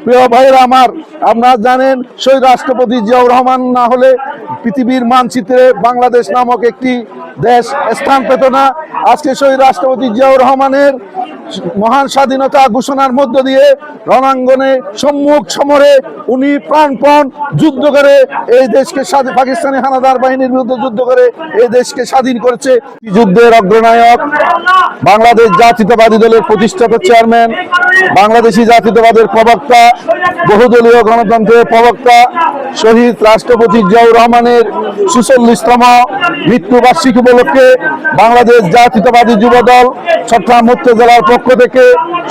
প্রিয় ভাইরা আমার, আপনারা জানেন শহীদ রাষ্ট্রপতি জিয়াউর রহমান না হলে পৃথিবীর মানচিত্রে বাংলাদেশ নামক একটি দেশ স্থান পেত না। আজকে শহীদ রাষ্ট্রপতি জিয়াউর রহমানের মহান স্বাধীনতা ঘোষণার মধ্য দিয়ে রণাঙ্গনে সম্মুখ সমরে উনি প্রাণপণ যুদ্ধ করে এই দেশকে পাকিস্তানি হানাদার বাহিনীর বিরুদ্ধে যুদ্ধ করে এই দেশকে স্বাধীন করেছে। যুদ্ধের অগ্রনায়ক, বাংলাদেশ জাতীয়তাবাদী দলের প্রতিষ্ঠাতা চেয়ারম্যান, বাংলাদেশি জাতীয়তাবাদের প্রবক্তা, বহুদলীয় গণতন্ত্রের প্রবক্তা শহীদ রাষ্ট্রপতি জিয়াউর রহমানের ৪৬তম মৃত্যুবার্ষিকী উপলক্ষে বাংলাদেশ জাতীয়তাবাদী যুবদল চট্টগ্রাম উত্তর জেলার পক্ষ থেকে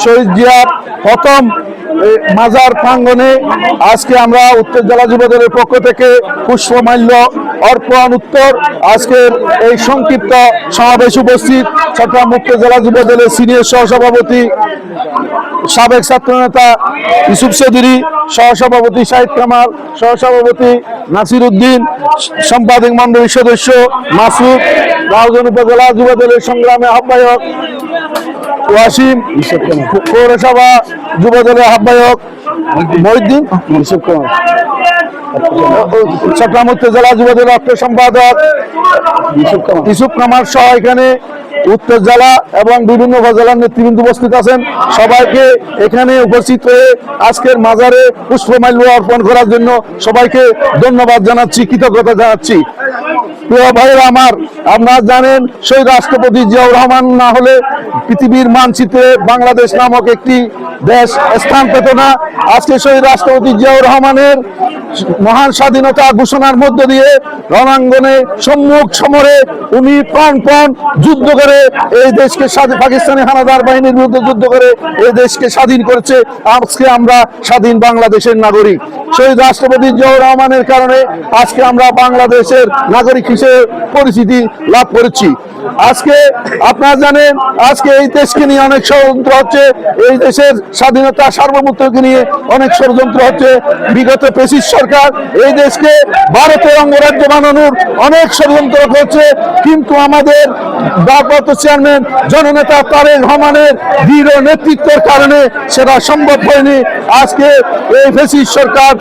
শহীদ জিয়ার প্রথম মাজার প্রাঙ্গণে আজকে আমরা উত্তর জেলা যুবদলের পক্ষ থেকে পুষ্পমাল্য অর্পণ উত্তর আজকের এই সংক্ষিপ্ত সমাবেশ উপস্থিত চট্টগ্রাম উত্তর জেলা যুবদলের সিনিয়র সহসভাপতি সাবেক ছাত্রনেতা ইউসুফ চৌধুরী, সহসভাপতি শাহিদ কামাল, সহসভাপতি নাসির উদ্দিন, সম্পাদক মন্ডলীর সদস্য মাসুদ, রাউজান উপজেলা যুবদলের সংগ্রামে আহ্বায়ক ওয়াসিম, পৌরসভা যুবদলের আহ্বায়ক মহিউদ্দিন, চট্টগ্রাম উত্তর জেলা যুবদলের অর্থ সম্পাদক ইউসুফ কামাল সহ এখানে উত্তর জেলা এবং বিভিন্ন উপজেলার নেতৃবৃন্দ উপস্থিত আছেন। সবাইকে এখানে উপস্থিত হয়ে আজকের মাজারে পুষ্পমাল্য অর্পণ করার জন্য সবাইকে ধন্যবাদ জানাচ্ছি, কৃতজ্ঞতা জানাচ্ছি। প্রিয় ভাইরা আমার, আপনারা জানেন শহীদ রাষ্ট্রপতি জিয়াউর রহমান না হলে পৃথিবীর মানচিত্রে বাংলাদেশ নামক একটি দেশ স্থান পেত না। আজকে শহীদ রাষ্ট্রপতি জিয়াউর রহমানের মহান স্বাধীনতা ঘোষণার মধ্য দিয়ে রণাঙ্গনে সম্মুখ সমরে উনি প্রাণপণ যুদ্ধ করে এই দেশকে পাকিস্তানি হানাদার বাহিনীর বিরুদ্ধে যুদ্ধ করে এই দেশকে স্বাধীন করেছে। আজকে আমরা স্বাধীন বাংলাদেশের নাগরিক। শহীদ রাষ্ট্রপতি জিয়াউর রহমানের কারণে আজকে আমরা বাংলাদেশের নাগরিক হিসেবে পরিচিতি লাভ করেছি। আজকে আপনারা জানেন আজকে এই দেশকে নিয়ে অনেক ষড়যন্ত্র হচ্ছে, এই দেশের স্বাধীনতা সার্বভৌমত্বকে নিয়ে অনেক ষড়যন্ত্র হচ্ছে। বিগত ফ্যাসিস্ট সরকার এই দেশকে ভারতের অঙ্গরাজ্য বানানোর অনেক ষড়যন্ত্র করছে, কিন্তু আমাদের ভারপ্রাপ্ত চেয়ারম্যান জননেতা তারেক রহমানের দৃঢ় নেতৃত্বের কারণে সেটা সম্ভব হয়নি। আজকে এই ফ্যাসিস্ট সরকার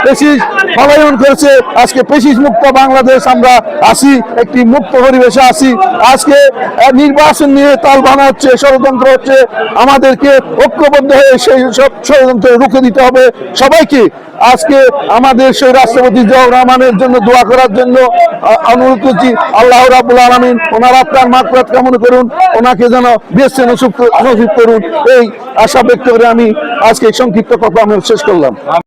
ফ্যাসিস্ট পলায়ন করেছে। আজকে ফ্যাসিস্ট মুক্ত বাংলাদেশ আমরা আছি, একটি মুক্ত পরিবেশে আছি। আজকে নির্বাচন নিয়ে তাল বানা হচ্ছে, ষড়যন্ত্র হচ্ছে। আমাদেরকে ঐক্যবদ্ধ হয়ে সেই সব ষড়যন্ত্র রুখে দিতে হবে সবাইকে। আজকে আমাদের সেই রাষ্ট্রপতি জিয়াউর রহমানের জন্য দোয়া করার জন্য অনুরোধ করছি। আল্লাহ রাব্বুল আলামিন ওনার আত্মার মাগফিরাত কামনা করুন, ওনাকে যেন বেহেশতে নসিব করুন, এই আশা ব্যক্ত করে আমি আজকে সংক্ষিপ্ত কথা আমি শেষ করলাম।